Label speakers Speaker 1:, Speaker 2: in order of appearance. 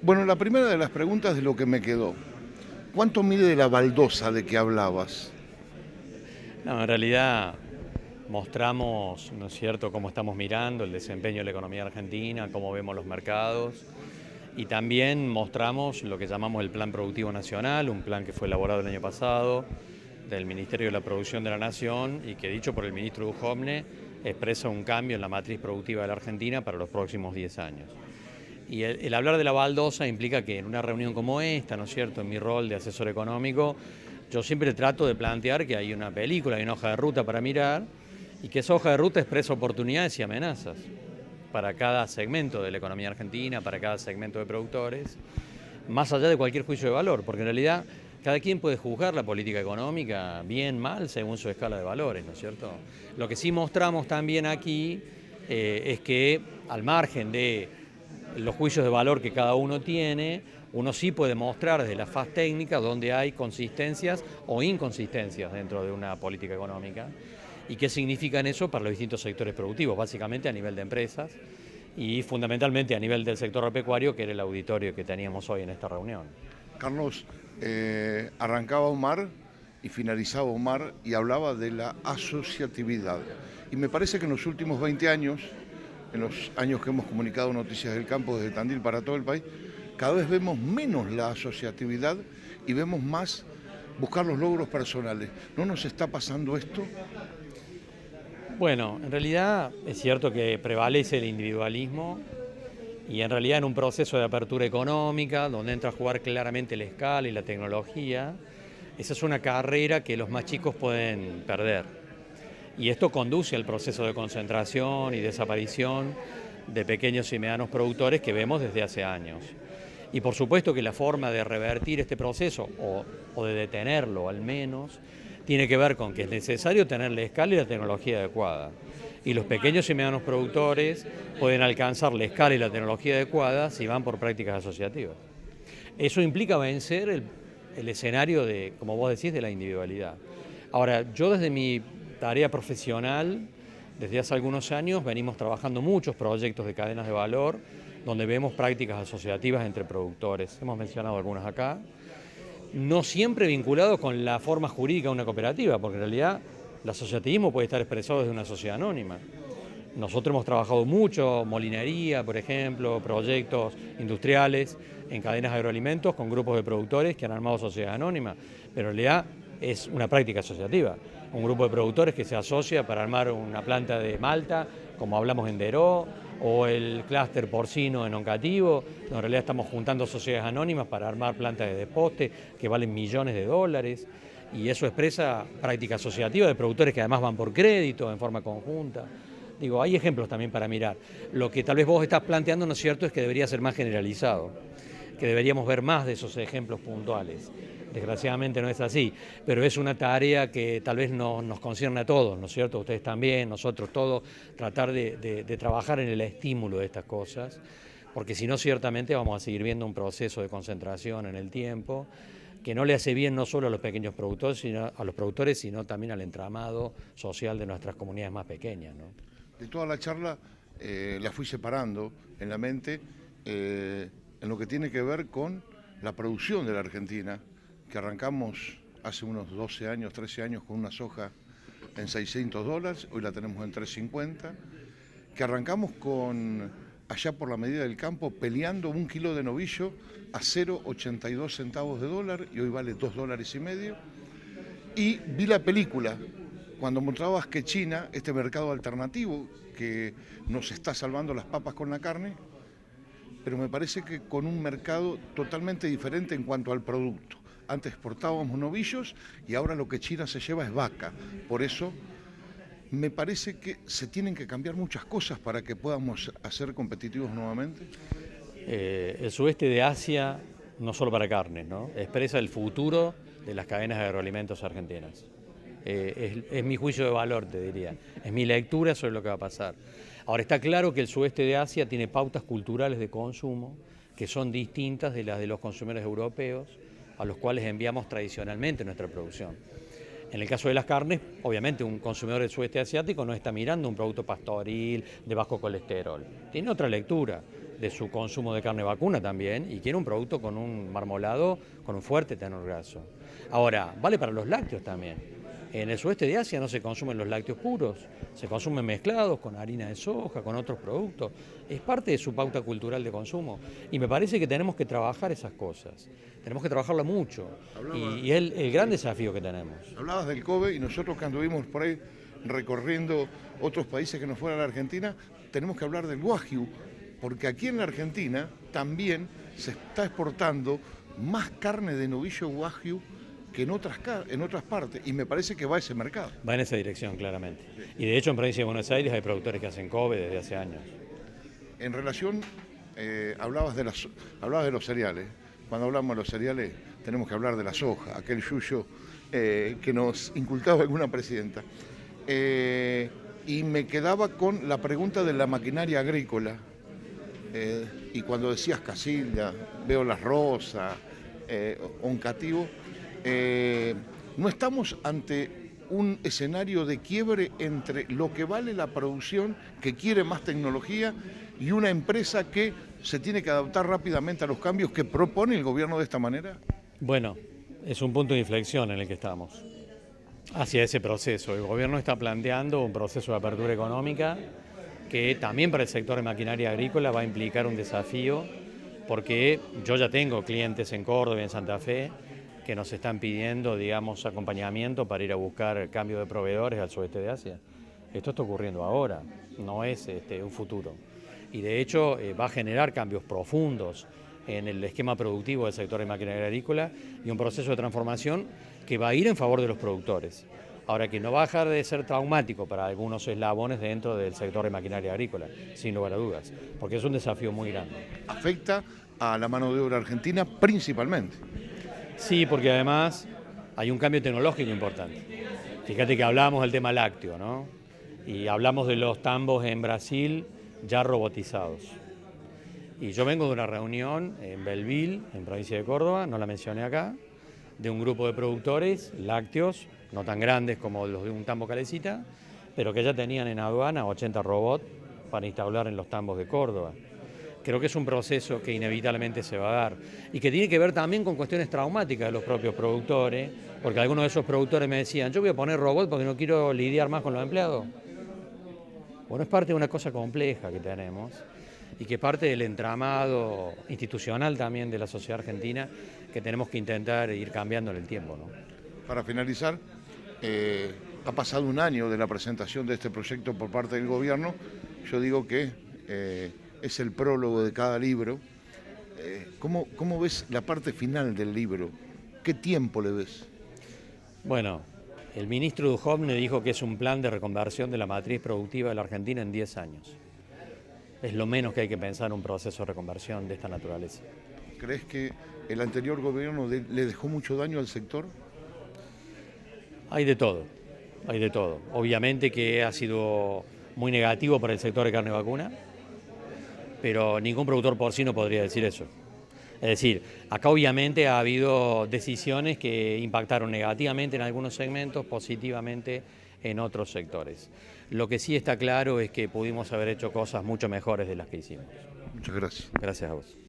Speaker 1: Bueno, la primera de las preguntas de lo que me quedó. ¿Cuánto mide la baldosa de que hablabas?
Speaker 2: No, en realidad mostramos, ¿no es cierto?, cómo estamos mirando el desempeño de la economía argentina, cómo vemos los mercados y también mostramos lo que llamamos el Plan Productivo Nacional, un plan que fue elaborado el año pasado del Ministerio de la Producción de la Nación y que, dicho por el ministro Duhovne, expresa un cambio en la matriz productiva de la Argentina para los próximos 10 años. Y el hablar de la baldosa implica que en una reunión como esta, ¿no es cierto?, en mi rol de asesor económico, yo siempre trato de plantear que hay una película, hay una hoja de ruta para mirar y que esa hoja de ruta expresa oportunidades y amenazas para cada segmento de la economía argentina, para cada segmento de productores, más allá de cualquier juicio de valor, porque en realidad cada quien puede juzgar la política económica bien, mal, según su escala de valores, ¿no es cierto? Lo que sí mostramos también aquí es que al margen de los juicios de valor que cada uno tiene, uno sí puede mostrar desde la faz técnica donde hay consistencias o inconsistencias dentro de una política económica y qué significan eso para los distintos sectores productivos, básicamente a nivel de empresas y fundamentalmente a nivel del sector agropecuario, que era el auditorio que teníamos hoy en esta reunión.
Speaker 1: Carlos, arrancaba Omar y finalizaba Omar y hablaba de la asociatividad. Y me parece que en los últimos 20 años, en los años que hemos comunicado Noticias del Campo desde Tandil para todo el país, cada vez vemos menos la asociatividad y vemos más buscar los logros personales. ¿No nos está pasando esto?
Speaker 2: Bueno, en realidad es cierto que prevalece el individualismo y en realidad en un proceso de apertura económica, donde entra a jugar claramente la escala y la tecnología, esa es una carrera que los más chicos pueden perder. Y esto conduce al proceso de concentración y desaparición de pequeños y medianos productores que vemos desde hace años. Y por supuesto que la forma de revertir este proceso, o de detenerlo al menos, tiene que ver con que es necesario tener la escala y la tecnología adecuada. Y los pequeños y medianos productores pueden alcanzar la escala y la tecnología adecuada si van por prácticas asociativas. Eso implica vencer el escenario de, como vos decís, de la individualidad. Ahora, yo desde mi tarea profesional, desde hace algunos años, venimos trabajando muchos proyectos de cadenas de valor, donde vemos prácticas asociativas entre productores. Hemos mencionado algunas acá. No siempre vinculado con la forma jurídica de una cooperativa, porque en realidad el asociativismo puede estar expresado desde una sociedad anónima. Nosotros hemos trabajado mucho, molinería, por ejemplo, proyectos industriales en cadenas de agroalimentos con grupos de productores que han armado sociedades anónimas, pero en realidad es una práctica asociativa. Un grupo de productores que se asocia para armar una planta de malta, como hablamos en Deró, o el clúster porcino en Oncativo, donde en realidad estamos juntando sociedades anónimas para armar plantas de desposte que valen millones de dólares, y eso expresa práctica asociativa de productores que además van por crédito en forma conjunta. Digo, hay ejemplos también para mirar. Lo que tal vez vos estás planteando, ¿no es cierto?, es que debería ser más generalizado, que deberíamos ver más de esos ejemplos puntuales. Desgraciadamente no es así, pero es una tarea que tal vez nos concierne a todos, ¿no es cierto? Ustedes también, nosotros todos, tratar de trabajar en el estímulo de estas cosas, porque si no, ciertamente vamos a seguir viendo un proceso de concentración en el tiempo que no le hace bien no solo a los pequeños productores, sino también al entramado social de nuestras comunidades más pequeñas, ¿no?
Speaker 1: De toda la charla la fui separando en la mente en lo que tiene que ver con la producción de la Argentina, que arrancamos hace unos 12 años, 13 años con una soja en $600, hoy la tenemos en 350, que arrancamos con, allá por la medida del campo, peleando un kilo de novillo a 0,82 centavos de dólar y hoy vale $2,50. Y vi la película cuando mostrabas que China, este mercado alternativo que nos está salvando las papas con la carne, pero me parece que con un mercado totalmente diferente en cuanto al producto. Antes exportábamos novillos y ahora lo que China se lleva es vaca. Por eso me parece que se tienen que cambiar muchas cosas para que podamos ser competitivos nuevamente.
Speaker 2: El sudeste de Asia, no solo para carnes, ¿no?, expresa el futuro de las cadenas de agroalimentos argentinas. Es mi juicio de valor, te diría. Es mi lectura sobre lo que va a pasar. Ahora, está claro que el sudeste de Asia tiene pautas culturales de consumo que son distintas de las de los consumidores europeos, a los cuales enviamos tradicionalmente nuestra producción. En el caso de las carnes, obviamente un consumidor del sudeste asiático no está mirando un producto pastoril de bajo colesterol. Tiene otra lectura de su consumo de carne vacuna también, y quiere un producto con un marmolado con un fuerte tenor graso. Ahora, vale para los lácteos también. En el sudeste de Asia no se consumen los lácteos puros, se consumen mezclados con harina de soja, con otros productos. Es parte de su pauta cultural de consumo. Y me parece que tenemos que trabajar esas cosas. Tenemos que trabajarla mucho. Y es el gran desafío que tenemos.
Speaker 1: Hablabas del Kobe y nosotros que anduvimos por ahí recorriendo otros países que no fueran la Argentina, tenemos que hablar del Wagyu, porque aquí en la Argentina también se está exportando más carne de novillo Wagyu que en otras partes, y me parece que va a ese mercado.
Speaker 2: Va en esa dirección, claramente. Y de hecho en provincia de Buenos Aires hay productores que hacen Kobe desde hace años.
Speaker 1: En relación, hablabas de los cereales. Cuando hablamos de los cereales tenemos que hablar de la soja, aquel yuyo que nos inculcaba alguna presidenta. Y me quedaba con la pregunta de la maquinaria agrícola. Y cuando decías Casilda, veo las rosas, Oncativo, no estamos ante un escenario de quiebre entre lo que vale la producción, que quiere más tecnología, y una empresa que se tiene que adaptar rápidamente a los cambios que propone el gobierno de esta manera?
Speaker 2: Bueno, es un punto de inflexión en el que estamos, hacia ese proceso. El gobierno está planteando un proceso de apertura económica que también para el sector de maquinaria agrícola va a implicar un desafío, porque yo ya tengo clientes en Córdoba y en Santa Fe que nos están pidiendo, digamos, acompañamiento para ir a buscar cambio de proveedores al sudeste de Asia. Esto está ocurriendo ahora, no es un futuro. Y de hecho va a generar cambios profundos en el esquema productivo del sector de maquinaria agrícola y un proceso de transformación que va a ir en favor de los productores. Ahora, que no va a dejar de ser traumático para algunos eslabones dentro del sector de maquinaria agrícola, sin lugar a dudas, porque es un desafío muy grande.
Speaker 1: Afecta a la mano de obra argentina principalmente.
Speaker 2: Sí, porque además hay un cambio tecnológico importante. Fíjate que hablamos del tema lácteo, ¿no? Y hablamos de los tambos en Brasil ya robotizados. Y yo vengo de una reunión en Belville, en provincia de Córdoba, no la mencioné acá, de un grupo de productores lácteos, no tan grandes como los de un tambo Calecita, pero que ya tenían en aduana 80 robots para instalar en los tambos de Córdoba. Creo que es un proceso que inevitablemente se va a dar y que tiene que ver también con cuestiones traumáticas de los propios productores, porque algunos de esos productores me decían, yo voy a poner robots porque no quiero lidiar más con los empleados. Bueno, es parte de una cosa compleja que tenemos y que es parte del entramado institucional también de la sociedad argentina que tenemos que intentar ir cambiando en el tiempo, ¿no?
Speaker 1: Para finalizar, ha pasado un año de la presentación de este proyecto por parte del gobierno. Yo digo que es el prólogo de cada libro. ¿Cómo ves la parte final del libro? ¿Qué tiempo le ves?
Speaker 2: Bueno, el ministro Duhovne dijo que es un plan de reconversión de la matriz productiva de la Argentina en 10 años. Es lo menos que hay que pensar en un proceso de reconversión de esta naturaleza.
Speaker 1: ¿Crees que el anterior gobierno le dejó mucho daño al sector?
Speaker 2: Hay de todo, hay de todo. Obviamente que ha sido muy negativo para el sector de carne vacuna, pero ningún productor porcino podría decir eso. Es decir, acá obviamente ha habido decisiones que impactaron negativamente en algunos segmentos, positivamente en otros sectores. Lo que sí está claro es que pudimos haber hecho cosas mucho mejores de las que hicimos.
Speaker 1: Muchas gracias.
Speaker 2: Gracias a vos.